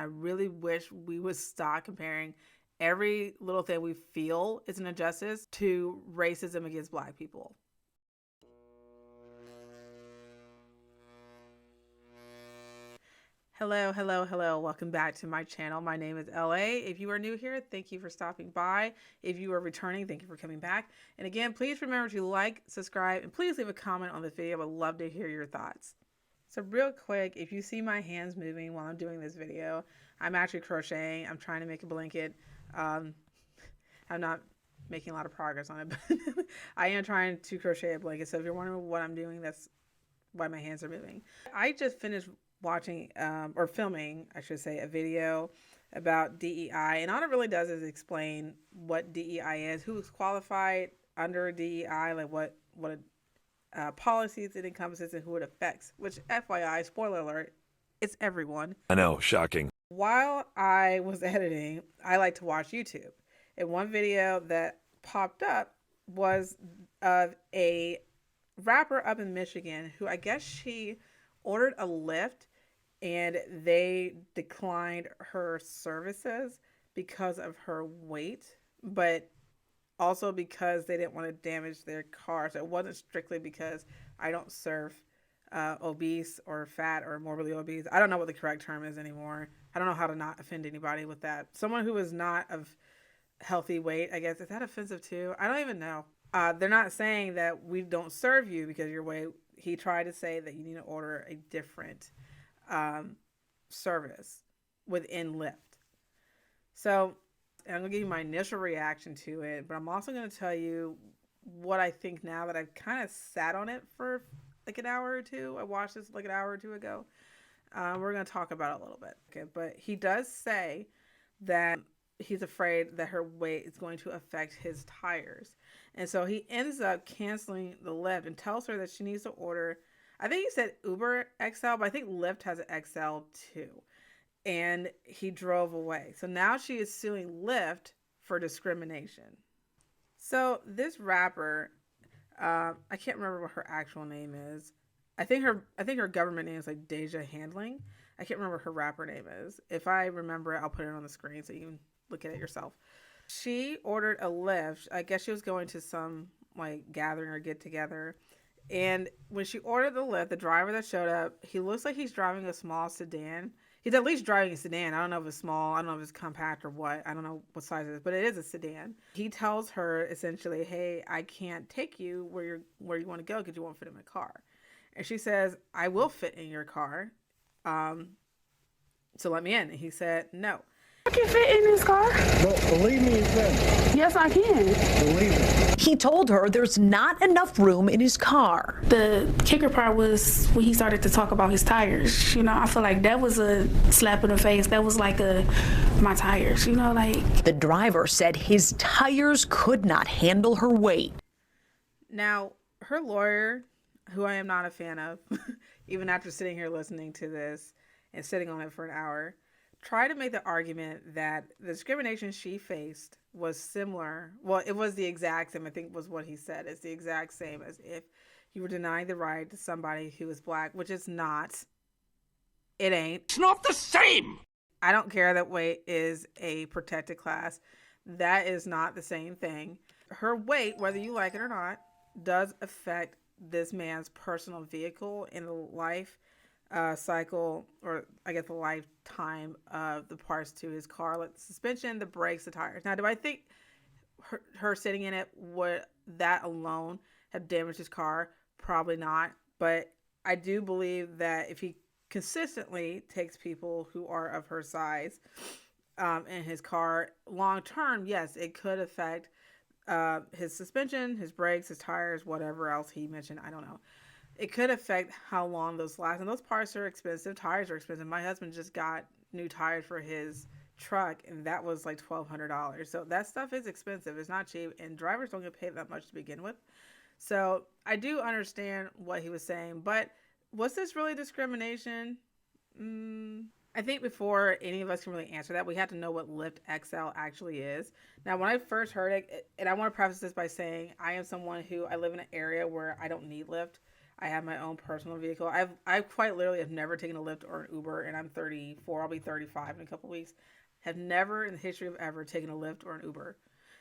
I really wish we would stop comparing every little thing we feel is an injustice to racism against Black people. Hello, hello, hello. Welcome back to my channel. My name is LA. If you are new here, thank you for stopping by. If you are returning, thank you for coming back. And again, please remember to like, subscribe, and please leave a comment on this video. I would love to hear your thoughts. So real quick, if you see my hands moving while I'm doing this video, I'm actually crocheting. I'm trying to make a blanket. I'm not making a lot of progress on it, but I am trying to crochet a blanket. So if you're wondering what I'm doing, that's why my hands are moving. I just finished watching or filming, I should say, a video about DEI, and all it really does is explain what DEI is, who is qualified under DEI, like what policies it encompasses and who it affects, which FYI, spoiler alert, it's everyone. I know, shocking. While I was editing, I like to watch YouTube, and one video that popped up was of a rapper up in Michigan who I guess she ordered a Lyft and they declined her services because of her weight, but also because they didn't want to damage their car. So it wasn't strictly because I don't serve obese or fat or morbidly obese. I don't know what the correct term is anymore. I don't know how to not offend anybody with that. Someone who is not of healthy weight, I guess, is that offensive too? I don't even know. They're not saying that we don't serve you because of your weight. He tried to say that you need to order a different service within Lyft. So I'm going to give you my initial reaction to it, but I'm also going to tell you what I think now that I've kind of sat on it for like an hour or two. I watched this like an hour or two ago. We're going to talk about it a little bit. Okay, but he does say that he's afraid that her weight is going to affect his tires. And so he ends up canceling the Lyft and tells her that she needs to order, I think he said Uber XL, but I think Lyft has an XL too. And he drove away. So now she is suing Lyft for discrimination. So this rapper, I can't remember what her actual name is. I think her government name is like Deja Handling. I can't remember what her rapper name is. If I remember it, I'll put it on the screen so you can look at it yourself. She ordered a Lyft. I guess she was going to some like gathering or get together. And when she ordered the Lyft, the driver that showed up, he looks like he's driving a small sedan. He's at least driving a sedan. I don't know if it's small. I don't know if it's compact or what. I don't know what size it is, but it is a sedan. He tells her essentially, hey, I can't take you where you want to go because you won't fit in my car. And she says, I will fit in your car. So let me in. And he said, no. I can fit in his car. No, believe me, it's better. Yes, I can. Believe me. He told her there's not enough room in his car. The kicker part was when he started to talk about his tires. You know, I feel like that was a slap in the face. That was like my tires, you know, like. The driver said his tires could not handle her weight. Now, her lawyer, who I am not a fan of, even after sitting here listening to this and sitting on it for an hour, tried to make the argument that the discrimination she faced was similar. Well, it was the exact same, I think was what he said. It's the exact same as if you were denying the right to somebody who is Black, which is not. It ain't. It's not the same. I don't care that weight is a protected class. That is not the same thing. Her weight, whether you like it or not, does affect this man's personal vehicle in the life cycle, or I guess the lifetime of the parts to his car, like the suspension, the brakes, the tires. Now, do I think her sitting in it would that alone have damaged his car? Probably not. But I do believe that if he consistently takes people who are of her size in his car long term, yes, it could affect his suspension, his brakes, his tires, whatever else he mentioned. I don't know. It could affect how long those last. And those parts are expensive. Tires are expensive. My husband just got new tires for his truck, and that was like $1,200. So that stuff is expensive. It's not cheap, and drivers don't get paid that much to begin with. So I do understand what he was saying, but was this really discrimination? I think before any of us can really answer that, we have to know what Lyft XL actually is. Now, when I first heard it, and I want to preface this by saying I am someone who, I live in an area where I don't need Lyft. I have my own personal vehicle. I quite literally have never taken a Lyft or an Uber, and I'm 34. I'll be 35 in a couple weeks. Have never in the history of ever taken a Lyft or an Uber.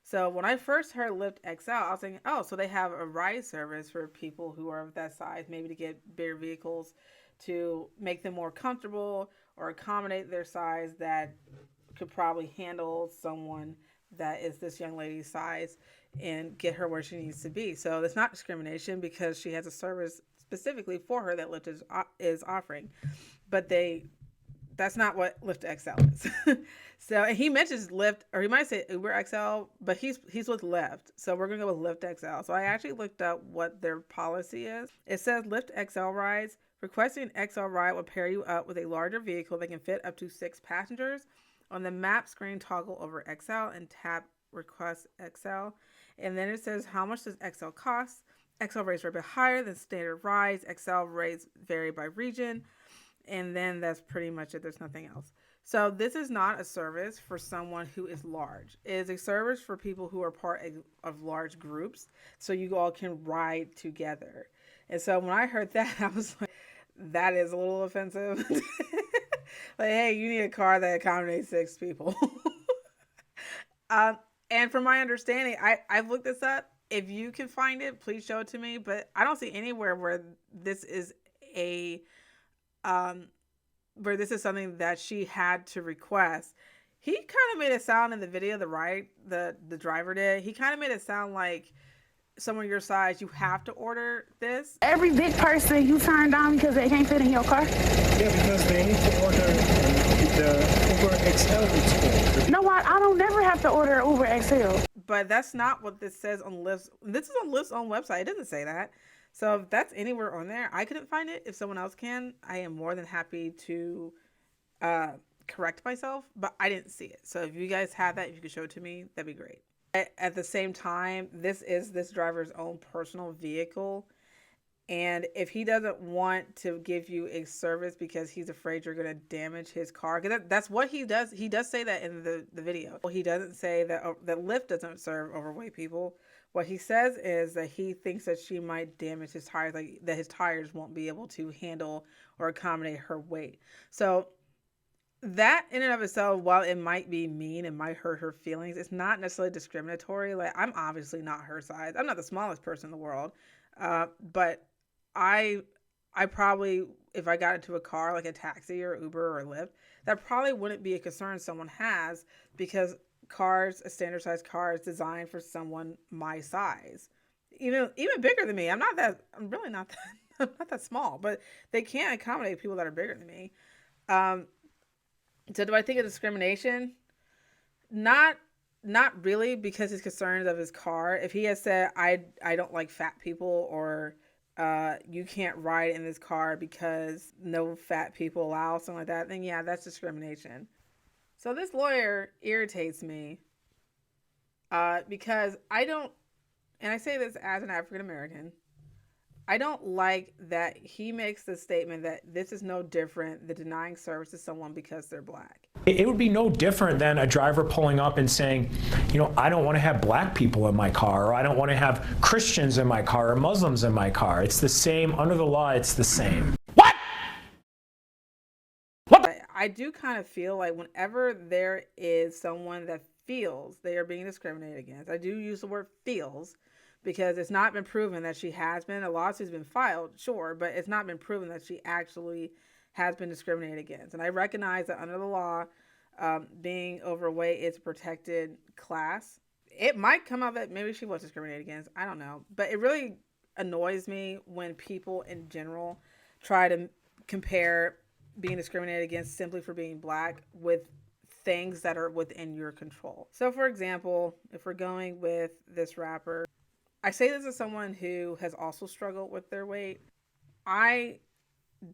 So when I first heard Lyft XL, I was thinking, oh, so they have a ride service for people who are of that size, maybe to get bigger vehicles to make them more comfortable or accommodate their size that could probably handle someone that is this young lady's size and get her where she needs to be. So it's not discrimination because she has a service specifically for her that Lyft is offering. But that's not what Lyft XL is. So, and he mentions Lyft, or he might say Uber XL, but he's with Lyft. So we're going to go with Lyft XL. So I actually looked up what their policy is. It says Lyft XL rides. Requesting an XL ride will pair you up with a larger vehicle that can fit up to 6 passengers. On the map screen, toggle over XL and tap Request XL. And then it says, how much does XL cost? XL rates are a bit higher than standard rides. XL rates vary by region. And then that's pretty much it. There's nothing else. So this is not a service for someone who is large. It is a service for people who are part of large groups. So you all can ride together. And so when I heard that, I was like, that is a little offensive. Like, hey, you need a car that accommodates 6 people. And from my understanding, I've looked this up. If you can find it, please show it to me. But I don't see anywhere where this is something that she had to request. He kind of made it sound in the video, the driver did. He kind of made it sound like someone your size, you have to order this. Every big person you turn down because they can't fit in your car? Yeah, because they need to order the Uber XL, it's called. No, I don't never have to order Uber XL. But that's not what this says on Lyft. This is on Lyft's own website. It doesn't say that. So if that's anywhere on there, I couldn't find it. If someone else can, I am more than happy to correct myself, but I didn't see it. So if you guys have that, if you could show it to me, that'd be great. At the same time, this is this driver's own personal vehicle. And if he doesn't want to give you a service because he's afraid you're going to damage his car, because that's what he does. He does say that in the video. Well, he doesn't say that Lyft doesn't serve overweight people. What he says is that he thinks that she might damage his tires, like that his tires won't be able to handle or accommodate her weight. So that in and of itself, while it might be mean and might hurt her feelings, it's not necessarily discriminatory. Like, I'm obviously not her size. I'm not the smallest person in the world. But I probably, if I got into a car like a taxi or Uber or Lyft, that probably wouldn't be a concern someone has, because cars, a standard size car, is designed for someone my size. Even bigger than me. I'm really not that I'm not that small, but they can't accommodate people that are bigger than me. So do I think of discrimination? Not really, because he's concerned of his car. If he has said, I don't like fat people, or you can't ride in this car because no fat people allowed, something like that, then yeah, that's discrimination. So this lawyer irritates me because I don't, and I say this as an African American, I don't like that he makes the statement that this is no different than denying service to someone because they're black. It would be no different than a driver pulling up and saying, I don't want to have black people in my car, or I don't want to have Christians in my car or Muslims in my car. It's the same. Under the law, it's the same. What? I do kind of feel like whenever there is someone that feels they are being discriminated against, I do use the word feels, because it's not been proven that she has been. A lawsuit's been filed, sure, but it's not been proven that she actually has been discriminated against. And I recognize that under the law, being overweight is a protected class. It might come out that maybe she was discriminated against. I don't know. But it really annoys me when people in general try to compare being discriminated against simply for being black with things that are within your control. So, for example, if we're going with this rapper, I say this as someone who has also struggled with their weight. I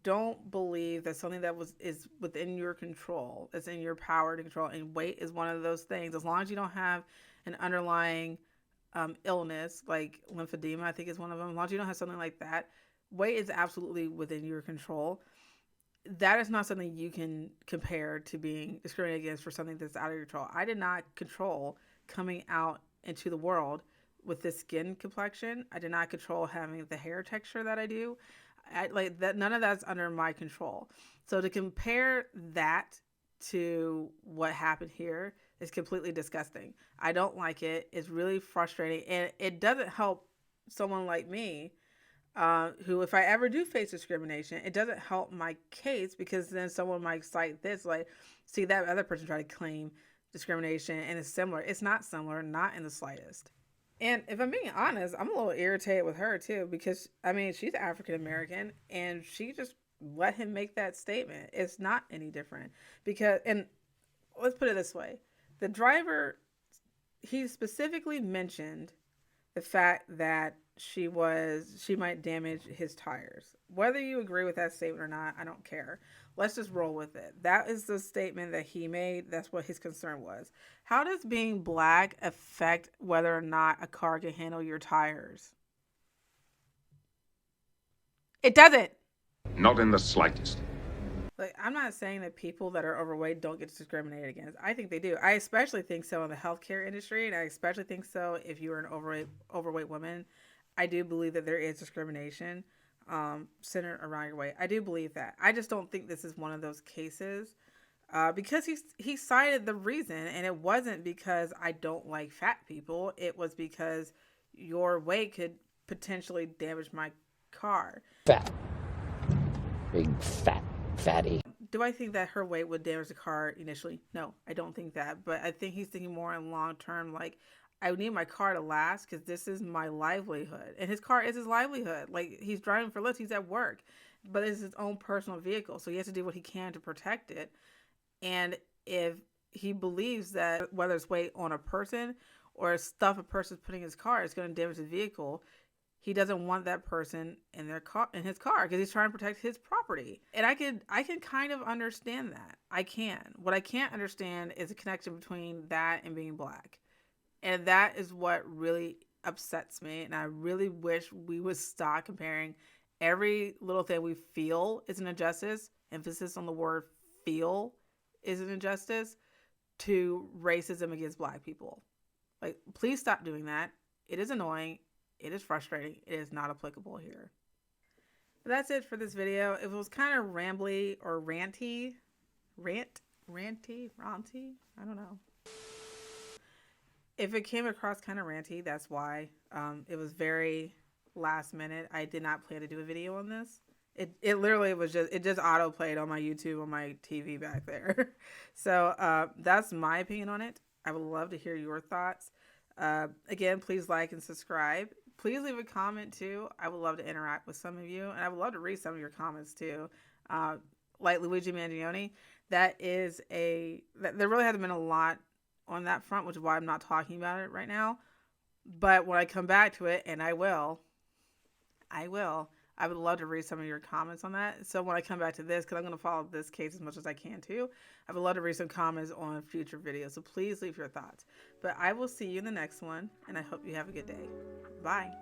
don't believe that something that is within your control, it's in your power to control, and weight is one of those things. As long as you don't have an underlying illness like lymphedema, I think is one of them. As long as you don't have something like that, weight is absolutely within your control. That is not something you can compare to being discriminated against for something that's out of your control. I did not control coming out into the world with this skin complexion. I did not control having the hair texture that I do. Like that, none of that's under my control. So to compare that to what happened here is completely disgusting. I don't like it. It's really frustrating, and it doesn't help someone like me, who, if I ever do face discrimination, it doesn't help my case, because then someone might cite this, like, see that other person try to claim discrimination and it's similar. It's not similar, not in the slightest. And if I'm being honest, I'm a little irritated with her too, because I mean, she's African American and she just let him make that statement. It's not any different, because, and let's put it this way, the driver, he specifically mentioned the fact that she might damage his tires. Whether you agree with that statement or not, I don't care. Let's just roll with it. That is the statement that he made. That's what his concern was. How does being black affect whether or not a car can handle your tires? It doesn't. Not in the slightest. Like, I'm not saying that people that are overweight don't get discriminated against. I think they do. I especially think so in the healthcare industry, and I especially think so if you're an overweight woman. I do believe that there is discrimination centered around your weight. I do believe that. I just don't think this is one of those cases, because he cited the reason, and it wasn't because I don't like fat people. It was because your weight could potentially damage my car. Fat. Big fat. Fatty. Do I think that her weight would damage the car initially? No, I don't think that. But I think he's thinking more in long term, like, I need my car to last because this is my livelihood. And his car is his livelihood. Like, he's driving for Lyft, he's at work. But it's his own personal vehicle, so he has to do what he can to protect it. And if he believes that whether it's weight on a person or stuff a person's putting in his car is going to damage the vehicle, he doesn't want that person in his car because he's trying to protect his property. And I can kind of understand that. I can. What I can't understand is the connection between that and being black. And that is what really upsets me. And I really wish we would stop comparing every little thing we feel is an injustice, emphasis on the word feel is an injustice, to racism against black people. Like, please stop doing that. It is annoying. It is frustrating. It is not applicable here. But that's it for this video. It was kind of rambly or ranty. Ranty? I don't know. If it came across kind of ranty, that's why. It was very last minute. I did not plan to do a video on this. It literally was it just auto played on my YouTube on my TV back there. So that's my opinion on it. I would love to hear your thoughts. Again, please like and subscribe. Please leave a comment too. I would love to interact with some of you, and I would love to read some of your comments too. Like Luigi Mangione, there really hasn't been a lot on that front, which is why I'm not talking about it right now. But when I come back to it, and I will, I would love to read some of your comments on that. So when I come back to this, because I'm going to follow this case as much as I can too, I would love to read some comments on future videos. So please leave your thoughts. But I will see you in the next one, and I hope you have a good day. Bye.